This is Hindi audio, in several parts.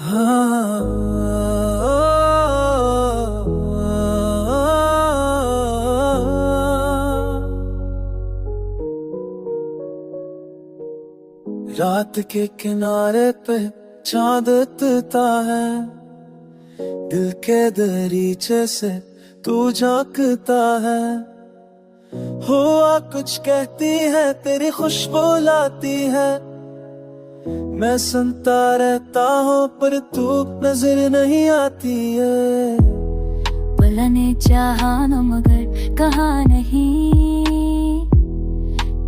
हाँ, रात के किनारे पे चांद उतरता है, दिल के दरीचे से तू झांकता है। हुआ कुछ कहती है, तेरी खुशबू लाती है, मैं सुनता रहता हूँ पर तू नजर नहीं आती है। बुलाने चाहा न मगर कहा नहीं,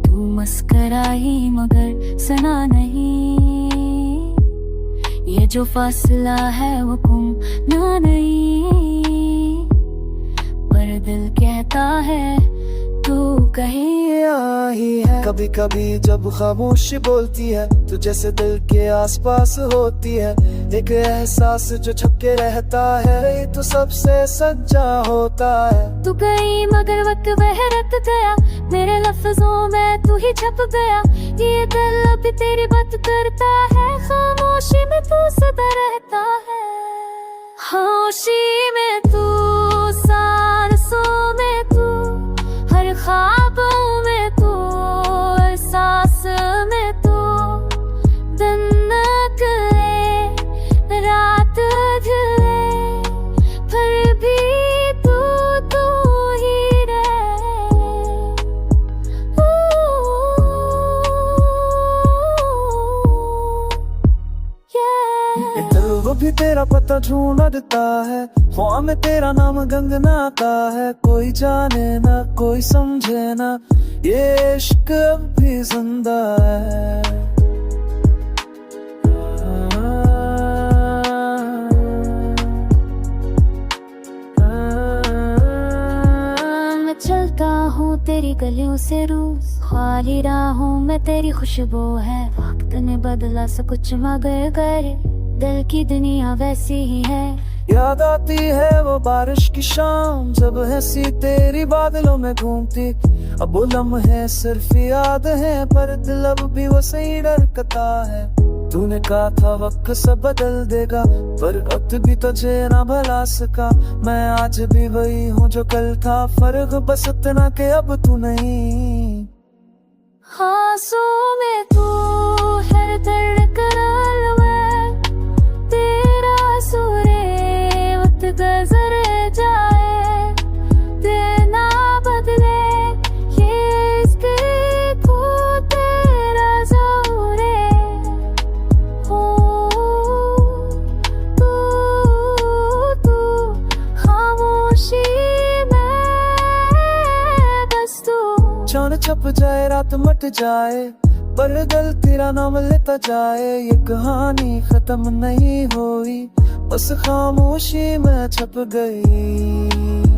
तू मस्कराई मगर सुना नहीं। ये जो फासला है वो गुमना नहीं, पर दिल कहता है तू कहीं आई है। कभी कभी जब खामोशी बोलती है, तू जैसे दिल के आसपास होती है। एक एहसास जो छपके रहता है, ये तो सबसे सच्चा होता है। तू कहीं मगर वक्त बह रत गया, मेरे लफ्जों में तू ही छप गया। ये दिल अभी तेरी बात करता है, खामोशी में तू सदा रहता है। खामोशी में तू, सांसों में तू, हर ख्वाबों में तू, हर सांस में तू। दिन निकले रात ढले, फिर भी तू तू ही रहे। दिल वो भी तेरा पता ढूंढता है, ख्वाब में तेरा नाम गंगनाता है। कोई जाने ना कोई समझे ना, ये इश्क अब भी जिंदा है। मैं चलता हूँ तेरी गलियों से रोज, खाली राहों में तेरी खुशबू है। वक्त ने बदला सब कुछ मगर करे, दिल की दुनिया वैसी ही है। याद आती है वो बारिश की शाम, जब हंसी तेरी बादलों में घूमती। अब वो लम्हे सिर्फ याद है, पर दिल अब भी वो सही डरकता है। तूने कहा था वक्त सब बदल देगा, पर वक्त भी तुझे ना भला सका। मैं आज भी वही हूँ जो कल था, फर्क बस इतना के अब तू नहीं। आंसू में तू हर धड़कन में तेरा सूरे वक्त गुजर जाए। देना बदले ये इश्क को तेरा ज़रूरे हो। तू तू खामोशी में बस तू। चांद छप जाए रात मट जाए, पर दिल तेरा नाम लेता जाए। ये कहानी खत्म नहीं हुई, बस खामोशी में छप गई।